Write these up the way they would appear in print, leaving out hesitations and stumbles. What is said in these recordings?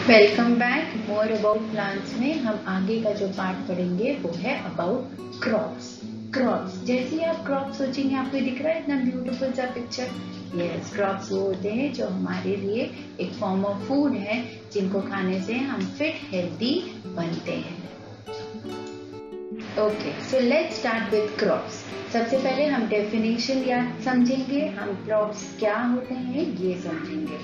Welcome back. More about plants में हम आगे का जो पार्ट पढ़ेंगे वो है अबाउट क्रॉप्स। क्रॉप्स जैसे ही आप क्रॉप सोचेंगे, आपको दिख रहा है इतना ब्यूटीफुल सा पिक्चर। यस, क्रॉप्स वो होते हैं जो हमारे लिए एक फॉर्म ऑफ फूड है, जिनको खाने से हम फिट हेल्दी बनते हैं। Okay, so let's start with crops. सबसे पहले हम डेफिनेशन याद समझेंगे, हम क्रॉप्स क्या होते हैं ये समझेंगे।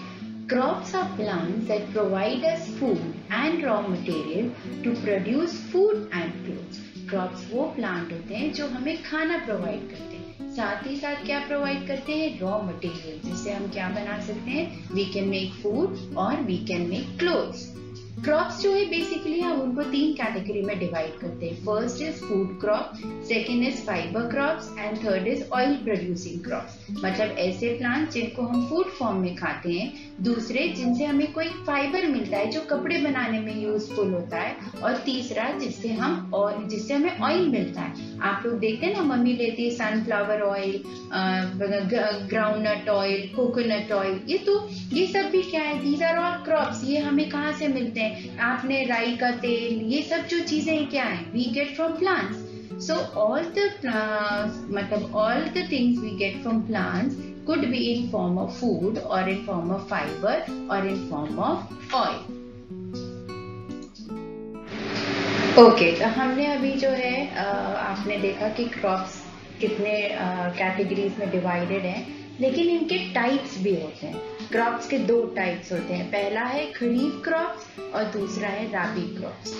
Crops are plants that provide us food and raw material to produce food and clothes. Crops वो प्लांट होते हैं जो हमें खाना प्रोवाइड करते हैं, साथ ही साथ क्या प्रोवाइड करते हैं, रॉ मटेरियल, जिससे हम क्या बना सकते हैं, वी कैन मेक फूड और we can make clothes. Crops जो है बेसिकली हम उनको 3 कैटेगरी में डिवाइड करते हैं। First is food crop, second is fibre crops and third is oil producing crops. मतलब ऐसे प्लांट जिनको हम फूड फॉर्म में खाते हैं, दूसरे जिनसे हमें कोई फाइबर मिलता है जो कपड़े बनाने में यूजफुल होता है, और तीसरा जिससे हमें ऑयल मिलता है। आप लोग देखते हैं ना, मम्मी लेती है sunflower oil, groundnut oil, coconut oil, ये सब भी क्या है, दीज आर ऑल क्रॉप्स। ये हमें कहाँ से मिलते हैं? आपने राई का तेल, ये सब जो चीजें क्या है, we get from plants. So all the things we get from plants could be in form of food or in form of fiber or in form of oil. Okay, तो हमने अभी जो है आपने देखा कि क्रॉप्स कितने कैटेगरीज में डिवाइडेड हैं, लेकिन इनके टाइप्स भी होते हैं। क्रॉप्स के 2 टाइप्स होते हैं, पहला है खरीफ क्रॉप्स और दूसरा है राबी क्रॉप्स।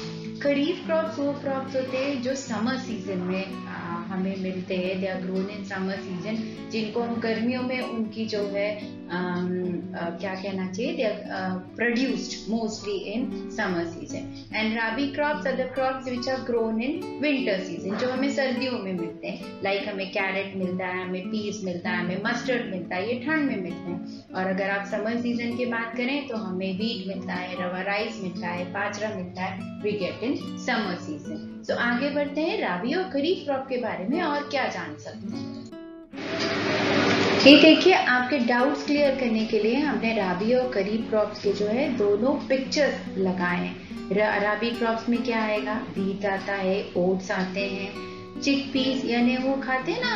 खरीफ क्रॉप्स वो क्रॉप्स होते हैं जो समर सीजन में हमें मिलते हैं, they are grown in summer season, जिनको हम गर्मियों में उनकी जो है क्या कहना चाहिए, they are produced mostly in summer season. And rabi crops are the crops which are grown in winter season, जो हमें सर्दियों में मिलते हैं। लाइक हमें कैरेट मिलता है, हमें पीस मिलता है, हमें मस्टर्ड मिलता है, ये ठंड में मिलते हैं। और अगर आप समर सीजन की बात करें तो हमें व्हीट मिलता है, रवा राइस मिलता है, बाजरा मिलता है, we get in summer season. So आगे बढ़ते हैं, राबी और खरीफ क्रॉप के बारे में और क्या जान सकते हैं। ये देखिए, आपके डाउट्स क्लियर करने के लिए हमने राबी और खरीफ क्रॉप्स के जो है दोनों पिक्चर्स लगाए हैं। राबी क्रॉप्स में क्या आएगा, व्हीट आता है, ओट्स आते हैं, चिकपीस यानी वो खाते हैं ना,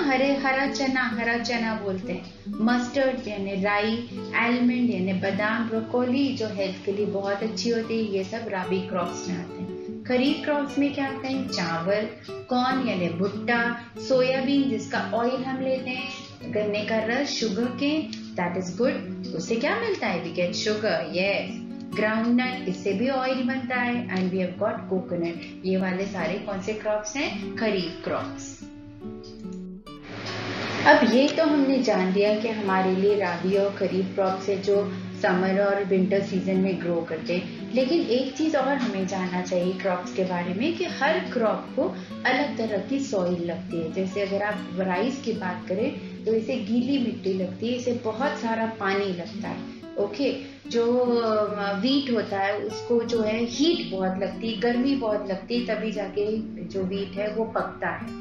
हरा चना बोलते हैं, मस्टर्ड यानी राई, आलमंड यानी बादाम, ब्रोकोली जो हेल्थ के लिए बहुत अच्छी होती है, ये सब राबी क्रॉप्स में आते हैं। खरीफ क्रॉप्स में क्या आते हैं, चावल, कॉर्न यानी भुट्टा, सोयाबीन जिसका ऑयल हम लेते हैं, गन्ने का रस, sugar cane, that is good, उससे क्या मिलता है, we get sugar, yes. Groundnut, इससे भी ऑयल बनता है, and we have got coconut. ये वाले सारे कौन से क्रॉप्स हैं, खरीफ क्रॉप्स। अब ये तो हमने जान लिया कि हमारे लिए राबी और खरीफ क्रॉप्स है जो समर और विंटर सीजन में ग्रो करते हैं। लेकिन एक चीज और हमें जानना चाहिए क्रॉप्स के बारे में, कि हर क्रॉप को अलग तरह की सॉइल लगती है। जैसे अगर आप राइस की बात करें तो इसे गीली मिट्टी लगती है, इसे बहुत सारा पानी लगता है। ओके, जो वीट होता है उसको जो है हीट बहुत लगती है, गर्मी बहुत लगती है, तभी जाके जो वीट है वो पकता है।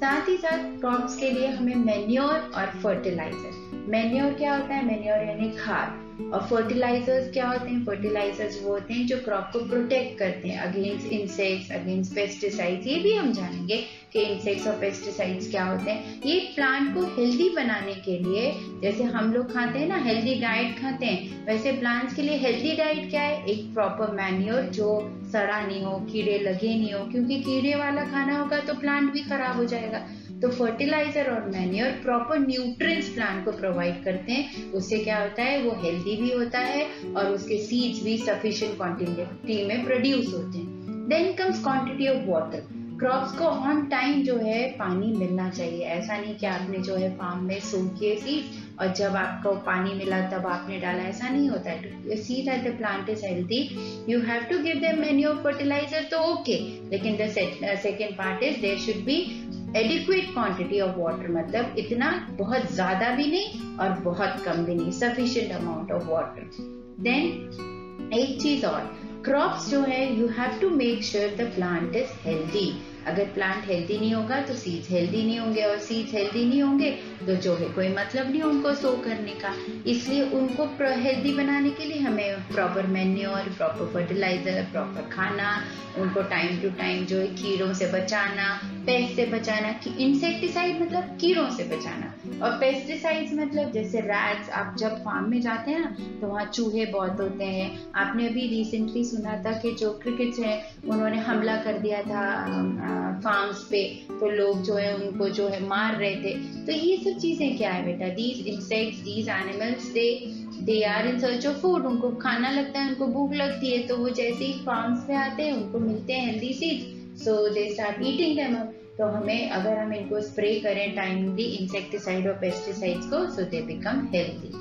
साथ ही साथ क्रॉप्स के लिए हमें मैन्योर और फर्टिलाइजर। मैन्योर क्या होता है, मैन्योर यानी खाद, और फर्टिलाइजर्स क्या होते हैं, फर्टिलाइजर्स वो होते हैं जो क्रॉप को प्रोटेक्ट करते हैं अगेंस्ट इंसेक्ट्स, अगेंस्ट पेस्टिसाइड्स। ये भी हम जानेंगे कि इंसेक्ट्स और पेस्टिसाइड्स क्या होते हैं। ये प्लांट को हेल्दी बनाने के लिए, जैसे हम लोग खाते हैं ना, हेल्दी डाइट खाते हैं, वैसे प्लांट्स के लिए हेल्दी डाइट क्या है, एक प्रॉपर मैन्योर जो सड़ा नहीं हो, कीड़े लगे नहीं हो, क्योंकि कीड़े वाला खाना होगा तो प्लांट भी खराब हो जाएगा। तो फर्टिलाइजर और मैन्योर प्रॉपर न्यूट्रिएंट्स प्लांट को प्रोवाइड करते हैं, उससे क्या होता है, वो हेल्दी भी होता है और उसके सीड्स भी सफिशिएंट क्वांटिटी में प्रोड्यूस होते हैं। Then comes quantity of water. Crops को ऑन टाइम जो है पानी मिलना चाहिए। ऐसा नहीं कि आपने जो है फार्म में सूखे सीड्स और जब आपको पानी मिला तब आपने डाला, ऐसा नहीं होता है। To see that the plant is healthy you have to give them manure, fertiliser तो ओके, लेकिन the second part is there should be adequate quantity of water, मतलब इतना बहुत ज्यादा भी नहीं और बहुत कम भी नहीं, sufficient amount of water. Then एक चीज और, क्रॉप्स जो है you have to make sure the plant is healthy. अगर प्लांट हेल्दी नहीं होगा तो सीड्स हेल्दी नहीं होंगे, और सीड्स हेल्दी नहीं होंगे तो जो है कोई मतलब नहीं उनको सो करने का। इसलिए उनको हेल्दी बनाने के लिए हमें proper manure, proper fertiliser, proper खाना, उनको टाइम टू टाइम जो है कीड़ों से बचाना, पेस्ट से बचाना। इंसेक्टिसाइड मतलब कीड़ों से बचाना, और पेस्टिसाइड्स मतलब जैसे रैट्स। आप जब फार्म में जाते हैं ना तो वहाँ चूहे बहुत होते हैं। आपने अभी रिसेंटली सुना था कि जो क्रिकेट्स हैं उन्होंने हमला कर दिया था फार्म्स पे, तो लोग जो है उनको जो है मार रहे थे। तो ये सब चीजें क्या है बेटा, these insects, these animals, they are in search of food. उनको खाना लगता है, उनको भूख लगती है, तो वो जैसे ही फार्म्स पे आते हैं उनको मिलते हैं healthy seeds, so they start eating them up. तो हमें अगर हम इनको स्प्रे करें टाइमली इंसेक्टिसाइड और पेस्टिसाइड्स को, so they become healthy.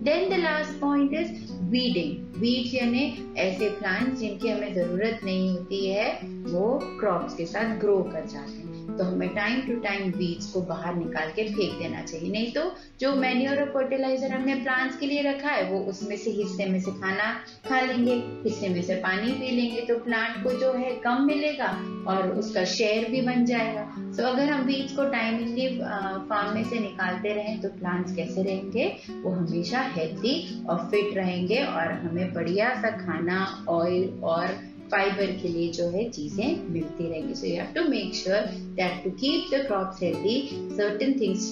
Then the last point is weeding. Weeds यानी ऐसे प्लांट्स जिनकी हमें जरूरत नहीं होती है वो क्रॉप्स के साथ ग्रो कर जाते हैं, तो हमें टाइम टू टाइम वीड्स को बाहर निकाल के फेंक देना चाहिए। नहीं तो जो मैन्योर और फर्टिलाइजर हमने प्लांट्स के लिए रखा है वो उसमें से हिस्से में से खाना खा लेंगे, हिस्से में से पानी पी लेंगे, तो प्लांट को जो है कम मिलेगा और उसका शेयर भी बन जाएगा। सो अगर हम वीड्स को टाइमली फार्म में से निकालते रहें तो प्लांट्स कैसे रहेंगे, वो हमेशा हेल्दी और फिट रहेंगे, और हमें बढ़िया सा खाना, ऑयल और फाइबर के लिए जो है चीजें मिलती रहेंगी। So you have to make sure that to keep the crops healthy, certain things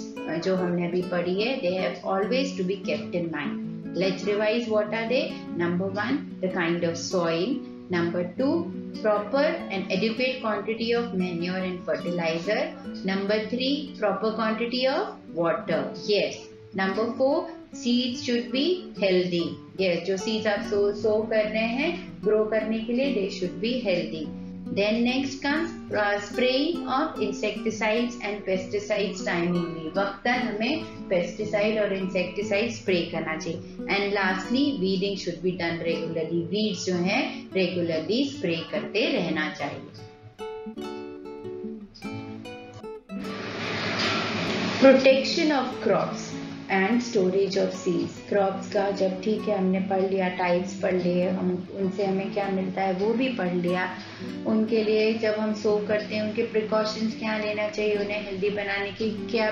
जो हमने अभी पढ़ी है, they have always to be kept in mind. Let's revise what are they. Number 1, the kind of soil. Number 2, proper and adequate quantity of manure and fertilizer. Number 3, proper quantity of water. Yes. Number 4, seeds should be healthy. Yes, जो seeds आप sow कर रहे हैं grow करने के लिए, they should be healthy. Then next comes spraying of insecticides and pesticides timely. वक्तन हमें pesticide और insecticide spray करना चाहिए. And lastly, weeding should be done regularly. Weeds जो हैं regularly spray करते रहना चाहिए. Protection of crops and storage of seeds. Crops का जब ठीक है हमने पढ़ लिया, टाइप्स पढ़ लिए, हम उनसे हमें क्या मिलता है वो भी पढ़ लिया. उनके लिए जब हम सो करते हैं उनके प्रिकॉशंस क्या लेना चाहिए, उन्हें हेल्दी बनाने की क्या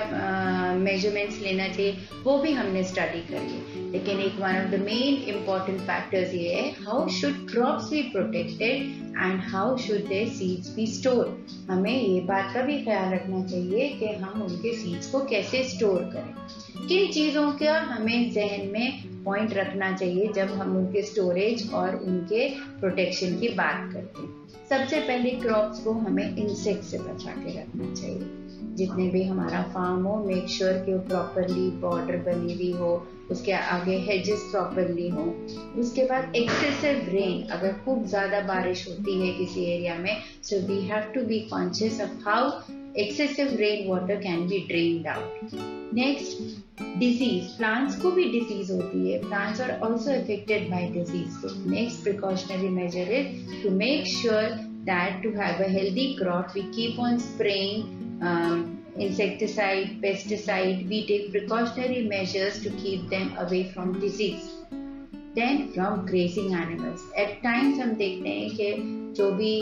मेजरमेंट्स लेना चाहिए, वो भी हमने स्टडी कर ली. लेकिन एक one of the main important factors ये है, how should crops be protected and how should their seeds be store. हमें ये बात का भी ख्याल रखना चाहिए कि हम उनके सीड्स को कैसे स्टोर करें. किन चीज़ों का हमें जहन में पॉइंट रखना चाहिए जब हम उनके स्टोरेज और उनके प्रोटेक्शन की बात करते हैं. सबसे पहले क्रॉप्स को हमें इंसेक्ट से बचा के रखना चाहिए. जितने भी हमारा फार्म हो, मेक श्योर कि वो प्रॉपरली बॉर्डर बनी हुई हो, उसके आगे हेजेस प्रॉपरली हो. उसके बाद एक्सेसिव रेन, अगर खूब ज़्यादा बारिश होती है किसी एरिया में, so we have to be conscious of how excessive rain water can be drained out. Next, disease. Plants को भी disease होती है. Plants are also affected by disease. So next precautionary measure is to make sure that to have a healthy crop, we keep on spraying insecticide, pesticide. We take precautionary measures to keep them away from disease. Then from grazing animals. At times हम देखते हैं कि जो भी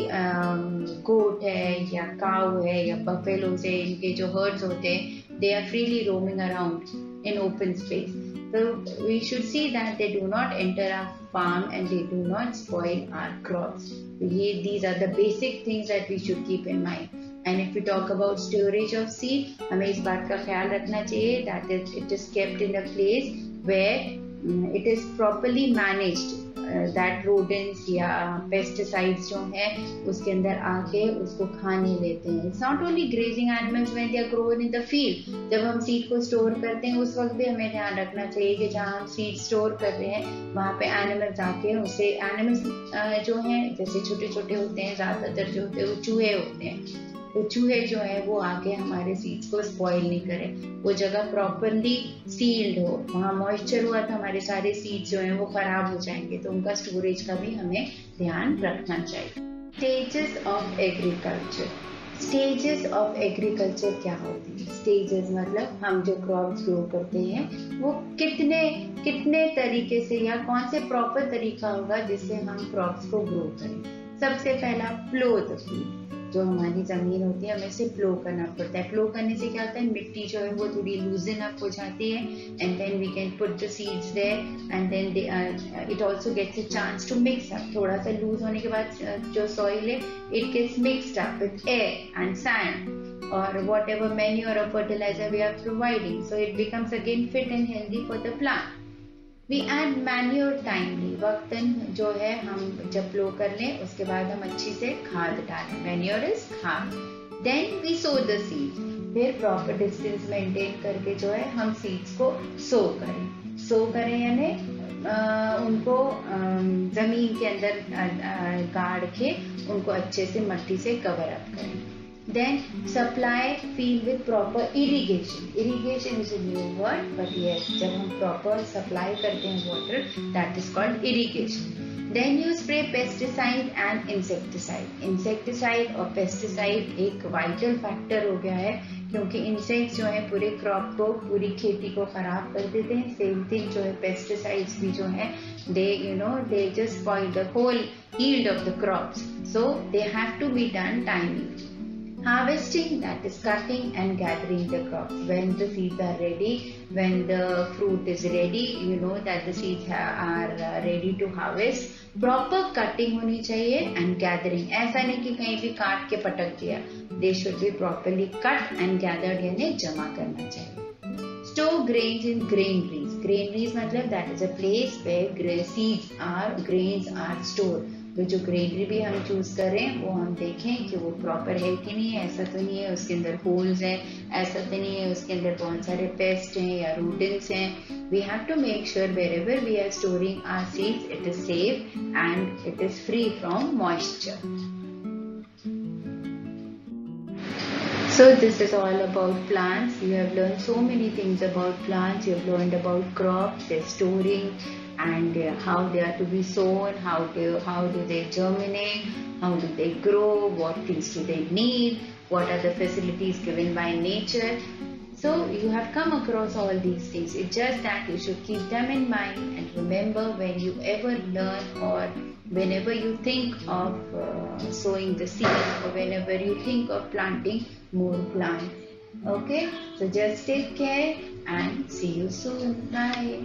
गोट है या काऊ है या बफेलोज है, इनके जो हर्ड्स होते हैं, they are freely roaming around in open space. So we should see that they do not enter our farm and they do not spoil our crops. These are the basic things that we should keep in mind. And if we talk about storage of seed, हमें इस बात का ख्याल रखना चाहिए that it is kept in a place where it is properly managed. That rodents या pesticides जो हैं उसके अंदर आके उसको खा नहीं लेते हैं. It's not only grazing animals when they are grown in the field. जब हम सीड को स्टोर करते हैं उस वक्त भी हमें ध्यान रखना चाहिए कि जहाँ हम सीड स्टोर कर रहे हैं वहाँ पे एनिमल्स आके उसे, एनिमल्स जो हैं जैसे छोटे छोटे होते हैं, ज़्यादातर जो होते हैं वो चूहे होते हैं, तो चूहे जो है वो आके हमारे सीड्स को स्पॉइल नहीं करें. वो जगह प्रॉपरली सील्ड हो, वहाँ मॉइस्चर हुआ तो हमारे सारे सीड्स जो हैं वो खराब हो जाएंगे, तो उनका स्टोरेज का भी हमें ध्यान रखना चाहिए. Stages of agriculture. Stages of agriculture क्या होती है? स्टेजेस मतलब हम जो क्रॉप्स ग्रो करते हैं वो कितने तरीके से या कौन से प्रॉपर तरीका होगा जिससे हम क्रॉप्स को ग्रो करें. सबसे पहला, प्लो द फील्ड. जो हमारी ज़मीन होती है हमें इसे प्लो करना पड़ता है। प्लो करने से क्या होता है, मिट्टी जो है वो थोड़ी लूजन अप हो जाती है, and then we can put the seeds there, and then it also gets a chance to mix up. थोड़ा सा लूज होने के बाद जो सॉइल है it gets mixed up with air and sand or whatever manure or fertilizer we are providing, so it becomes again fit and healthy for the plant. We add manure timely, वक्तन जो है हम जब प्लो कर लें उसके बाद हम अच्छी से खाद डालें, manure is खाद. Then we sow the seeds, फिर प्रॉपर डिस्टेंस मेंटेन करके जो है हम सीड्स को सो करें यानी उनको जमीन के अंदर गाड़ के उनको अच्छे से मट्टी से कवर अप करें. Then supply field with proper irrigation. Irrigation is a new word, but yes, जब हम proper supply करते हैं water, that is called irrigation. Then you spray pesticide and insecticide. Insecticide और pesticide एक vital factor हो गया है, क्योंकि insects जो है पूरे crop को, पूरी खेती को खराब कर देते हैं. Same thing जो है pesticides भी जो है they just spoil the whole yield of the crops. So they have to be done timely. Harvesting, that is cutting and gathering the crops. When the seeds are ready, when the fruit is ready, you know that the seeds are ready to harvest. Proper cutting होनी चाहिए and gathering. ऐसा नहीं कि कहीं भी काट के पटक दिया. They should be properly cut and gathered, यानी जमा करना चाहिए. Store grains in granaries. Granaries मतलब that is a place where grains are stored. तो जो ग्रेनरी भी हम चूज करें वो हम देखें कि वो प्रॉपर है कि नहीं है. ऐसा तो नहीं है उसके अंदर होल्स हैं, ऐसा तो नहीं है उसके अंदर बहुत सारे पेस्ट हैं या रूडेंट्स हैं. We have to make sure wherever we are storing our seeds it is safe and it is free from moisture. So this is all about plants. You have learned so many things about plants. You have learned about crops, their storing, and how they are to be sown, how do they germinate, how do they grow, what things do they need, what are the facilities given by nature. So you have come across all these things. It's just that you should keep them in mind and remember when you ever learn or whenever you think of sowing the seed or whenever you think of planting more plants. Okay, so just take care and see you soon. Bye.